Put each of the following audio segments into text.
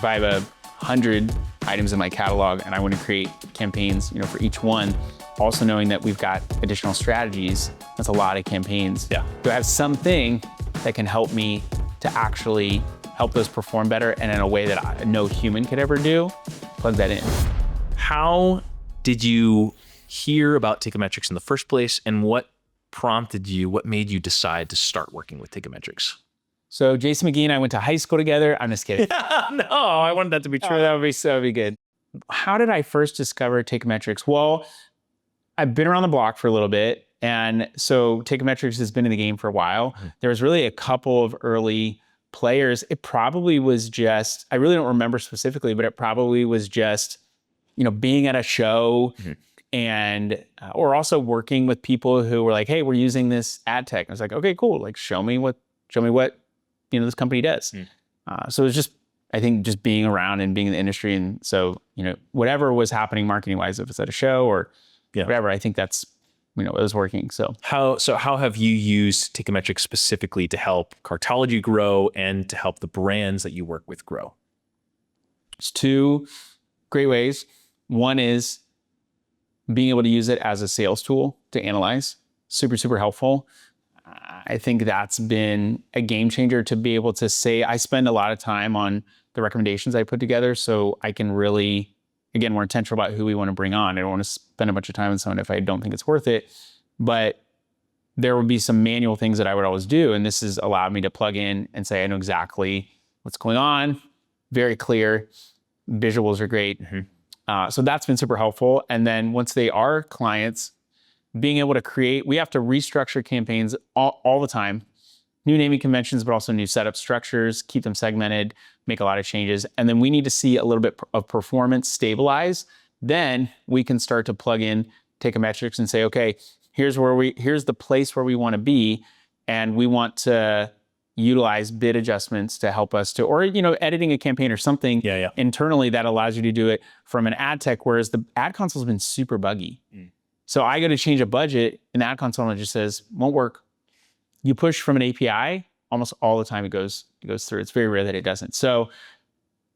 if I have 100 items in my catalog and I want to create campaigns, for each one, also knowing that we've got additional strategies, that's a lot of campaigns. Yeah. Do I have something that can help me to actually help those perform better and in a way that no human could ever do? Plug that in. How did you hear about Teikametrics in the first place, and what made you decide to start working with Teikametrics? So Jason McGee and I went to high school together. I'm just kidding. No, I wanted that to be true. That would be good. How did I first discover Teikametrics? Well, I've been around the block for a little bit. And so Teikametrics has been in the game for a while. Mm-hmm. There was really a couple of early players. It probably was just, I really don't remember specifically, but it probably was just, being at a show, mm-hmm. and or also working with people who were like, hey, we're using this ad tech. And I was like, okay, cool. Like, show me what this company does. So it was just, I think, just being around and being in the industry. And so, whatever was happening marketing wise, if it's at a show or whatever, I think that's, it was working. So how have you used Teikametrics specifically to help Cartology grow and to help the brands that you work with grow? It's two great ways. One is being able to use it as a sales tool to analyze. Super, super helpful. I think that's been a game changer to be able to say, I spend a lot of time on the recommendations I put together, so I can really, again, we're intentional about who we want to bring on. I don't want to spend a bunch of time on someone if I don't think it's worth it. But there would be some manual things that I would always do, and this has allowed me to plug in and say, I know exactly what's going on, very clear, visuals are great. Mm-hmm. So that's been super helpful. And then once they are clients, being able to create, we have to restructure campaigns all the time. New naming conventions, but also new setup structures, keep them segmented, make a lot of changes. And then we need to see a little bit of performance stabilize. Then we can start to plug in Teikametrics and say, okay, here's the place where we want to be. And we want to utilize bid adjustments to help us to, or, editing a campaign or something internally that allows you to do it from an ad tech, whereas the ad console has been super buggy. So I got to change a budget and the ad console and it just says, won't work. You push from an API, almost all the time it goes through. It's very rare that it doesn't. So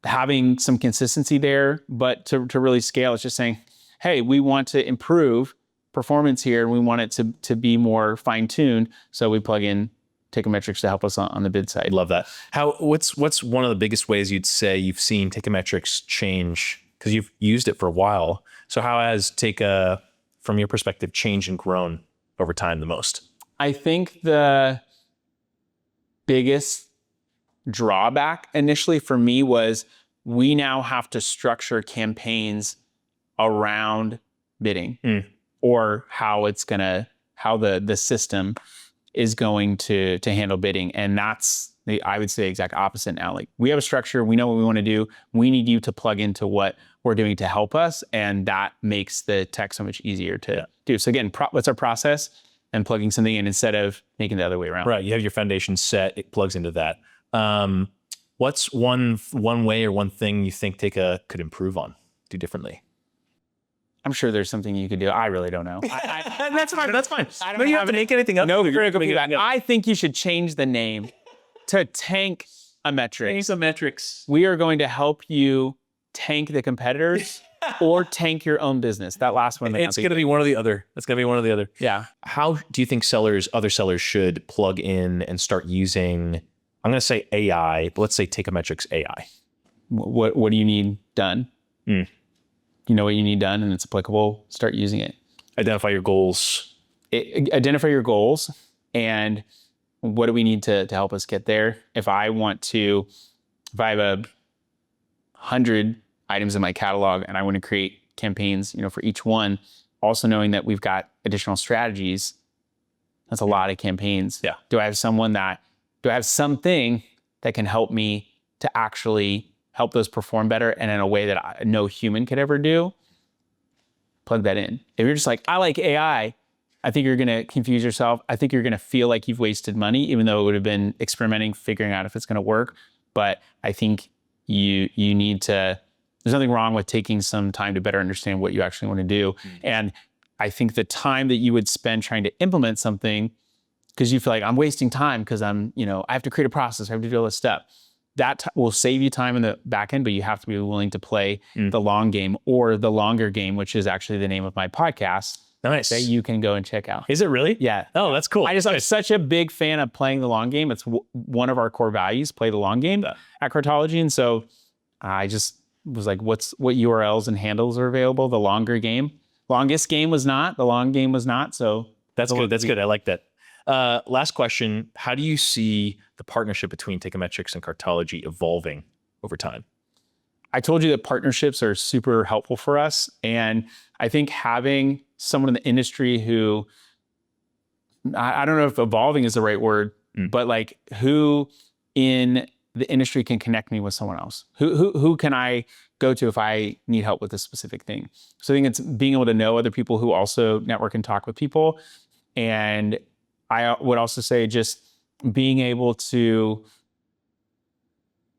having some consistency there, but to really scale, it's just saying, hey, we want to improve performance here and we want it to be more fine-tuned. So we plug in Teikametrics to help us on the bid side. Love that. What's one of the biggest ways you'd say you've seen Teikametrics change? Because you've used it for a while. So how has Teika, from your perspective, changed and grown over time the most? I think the biggest drawback initially for me was we now have to structure campaigns around bidding or how the system is going to handle bidding. And that's I would say exact opposite now. Like, we have a structure, we know what we want to do. We need you to plug into what we're doing to help us. And that makes the tech so much easier to do. So again, what's our process? And plugging something in instead of making the other way around. Right, you have your foundation set, it plugs into that. What's one way or one thing you think Teika could improve on, do differently? I'm sure there's something you could do. I really don't know. That's fine. I don't you have to make anything up. No critical feedback. I think you should change the name to Teikametrics. Teikametrics. We are going to help you tank the competitors or tank your own business. That last one. It's going to be one or the other. It's going to be one or the other. Yeah. How do you think other sellers should plug in and start using, I'm going to say AI, but let's say Teikametrics AI? What do you need done? You know what you need done and it's applicable, start using it. Identify your goals. Identify your goals and what do we need to help us get there? If I have 100 items in my catalog and I want to create campaigns, for each one, also knowing that we've got additional strategies, that's a lot of campaigns. Yeah. Do I have something that can help me to actually help those perform better and in a way that no human could ever do? Plug that in. If you're just like, I like AI, I think you're going to confuse yourself. I think you're going to feel like you've wasted money, even though it would have been experimenting, figuring out if it's going to work. But I think you need to, there's nothing wrong with taking some time to better understand what you actually want to do. And I think the time that you would spend trying to implement something, because you feel like I'm wasting time because I have to create a process, I have to do all this stuff. that will save you time in the back end, but you have to be willing to play the long game, or the longer game, which is actually the name of my podcast. Nice. That you can go and check out. Is it really? Yeah. Oh, that's cool. I'm such a big fan of playing the long game. It's one of our core values, play the long game at Cartology. And so I just was like, what URLs and handles are available? The longer game. Longest game was not. The long game was not. So that's good. That's good. I like that. Last question. How do you see the partnership between Teikametrics and Cartology evolving over time? I told you that partnerships are super helpful for us. And I think having someone in the industry who, I don't know if evolving is the right word, but like who in the industry can connect me with someone else? Who can I go to if I need help with a specific thing? So I think it's being able to know other people who also network and talk with people. And I would also say just being able to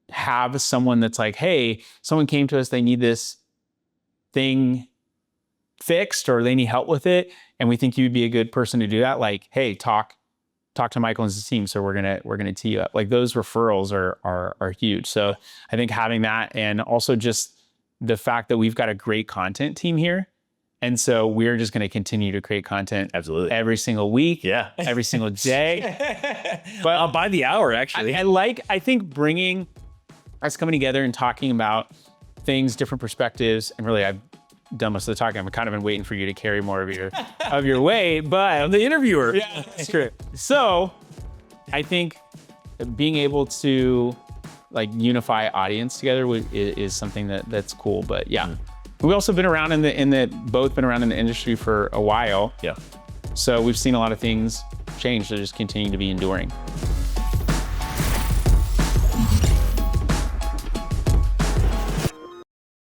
have someone that's like, hey, someone came to us, they need this thing fixed or they need help with it, and we think you'd be a good person to do that. Like, hey, talk to Michael and his team. So we're gonna tee you up. Like those referrals are huge. So I think having that, and also just the fact that we've got a great content team here. And so we're just going to continue to create content every single week, every single day. But by the hour, actually. I think bringing us coming together and talking about things, different perspectives, and really I've done most of the talking. I've kind of been waiting for you to carry more of your weight, but I'm the interviewer. Yeah, that's true. So I think being able to like unify audience together is something that's cool. But yeah. We've also been around both been around in the industry for a while. Yeah. So we've seen a lot of things change. They're just continuing to be enduring.